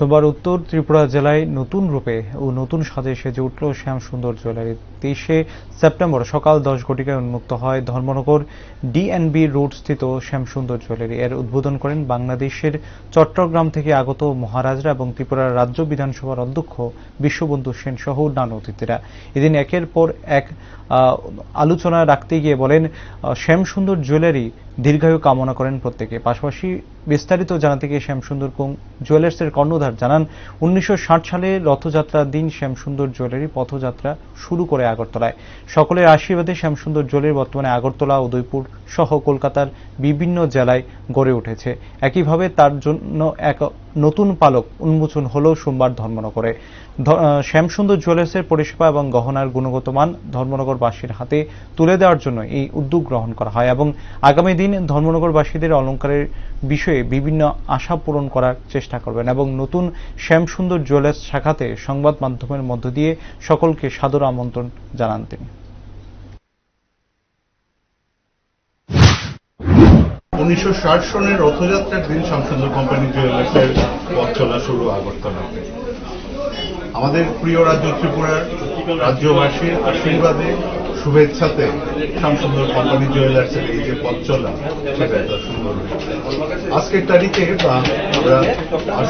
সোমবার উত্তর ত্রিপুরা জেলায় নতুন রূপে ও নতুন সাজে সেজে উঠল শ্যামসুন্দর জুয়েলারি। 23শে সেপ্টেম্বর সকাল 10 ঘটিকায় উন্মুক্ত হয় ধর্মনগর ডিএনবি রোড স্থিত শ্যামসুন্দর জুয়েলারি। এর উদ্বোধন করেন বাংলাদেশের চট্টগ্রাম থেকে আগত মহারাজরা এবং ত্রিপুরার রাজ্য বিধানসভার অধ্যক্ষ বিশ্ববন্ধু সেন সহ অন্যান্য অতিথিরা। এদিন একের পর এক আলোচনা রাখতে গিয়ে বলেন, শ্যামসুন্দর জুয়েলারি দীর্ঘায়ু কামনা করেন প্রত্যেকে। পাশাপাশি বিস্তারিত জানাতে গিয়ে শ্যামসুন্দর জুয়েলার্সের কর্ণধার জানান, 1960 সালে রথযাত্রার দিন শ্যামসুন্দর জুয়েলারি পথযাত্রা শুরু করে আগরতলায়। সকলের আশীর্বাদে শ্যামসুন্দর জুয়েলারি বর্তমানে আগরতলা, উদয়পুর সহ কলকাতার বিভিন্ন জেলায় গড়ে উঠেছে। একইভাবে তার জন্য এক নতুন পালক উন্মোচন হল সোমবার ধর্মনগরে। শ্যামসুন্দর জুয়েলার্সের পরিষেবা এবং গহনার গুণগত মান ধর্মনগরবাসীর হাতে তুলে দেওয়ার জন্য এই উদ্যোগ গ্রহণ করা হয় এবং আগামী দিন ধর্মনগরবাসীদের অলংকারের বিষয়ে বিভিন্ন আশা পূরণ করার চেষ্টা করবেন এবং নতুন শ্যামসুন্দর জুয়েলার্স শাখাতে সংবাদ মাধ্যমের মধ্য দিয়ে সকলকে সাদর আমন্ত্রণ জানান তিনি। 1960 সনের রথযাত্রার দিন শ্যামসুন্দর কোম্পানি জুয়েলার্সের পথ চলা শুরু আগরতলাতে। আমাদের প্রিয় রাজ্য ত্রিপুরার রাজ্যবাসীর আশীর্বাদে শুভেচ্ছাতে শ্যামসুন্দর কোম্পানি জুয়েলার্সের এই যে পথ চলা, সেটা একটা সুন্দর হয়েছে। আজকের তারিখে আমরা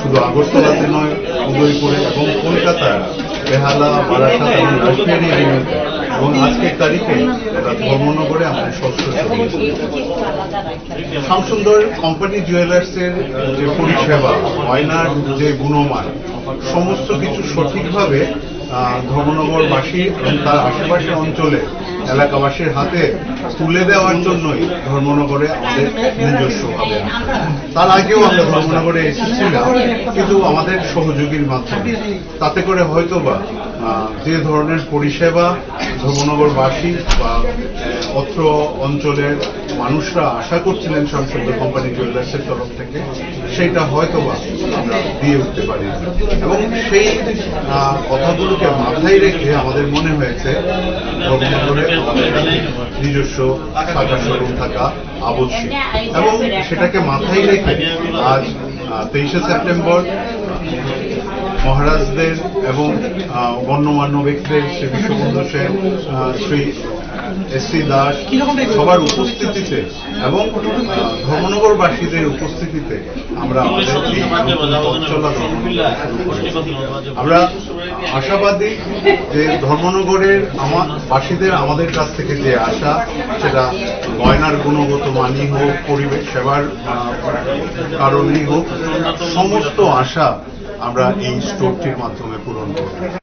শুধু আগরতলাতে নয়, উদয়পুরে এবং কলকাতার বেহালা, বারাসাত এবং রাজবাড়ী এরিয়াতে এবং আজকের তারিখে আমরা ধর্মনগরে আমাদের ষষ্ঠ ছবি। শ্যামসুন্দর কোম্পানি জুয়েলার্সের যে পরিষেবা, গয়নার যে গুণমান, সমস্ত কিছু সঠিকভাবে ধর্মনগরবাসী এবং তার আশেপাশের অঞ্চলে এলাকাবাসীর হাতে তুলে দেওয়ার জন্যই ধর্মনগরে আমাদের নিজস্বভাবে। তার আগেও আমরা ধর্মনগরে এসেছিলাম, কিন্তু আমাদের সহযোগীর মাধ্যমে। তাতে করে হয়তোবা যে ধরনের পরিষেবা ধর্মনগরবাসী বা অত্র অঞ্চলের মানুষরা আশা করছিলেন শ্যামসুন্দর কোম্পানি জুয়েলার্সের তরফ থেকে, সেইটা হয়তোবা আমরা দিয়ে উঠতে পারি এবং সেই কথাগুলোকে মাথায় রেখে আমাদের মনে হয়েছে ধর্মনগরে নিজস্ব শাখা শোরুম থাকা আবশ্যক এবং সেটাকে মাথায় রেখে আজ 23শে সেপ্টেম্বর মহারাজদের এবং গণ্যমান্য ব্যক্তিদের শ্রী বিশ্ববন্ধু সেন, শ্রী এস.সি. দাস সবার উপস্থিতিতে এবং ধর্মনগরবাসীদের উপস্থিতিতে আমরা আমাদের এই পথ চলা আমরা আশাবাদী যে ধর্মনগরের বাসীদের আমাদের কাছ থেকে যে আশা, সেটা গয়নার গুণগত মানই হোক, পরিবেশ সেবার কারণেই হোক, সমস্ত আশা আমরা এই স্টোরটির মাধ্যমে পূরণ করব।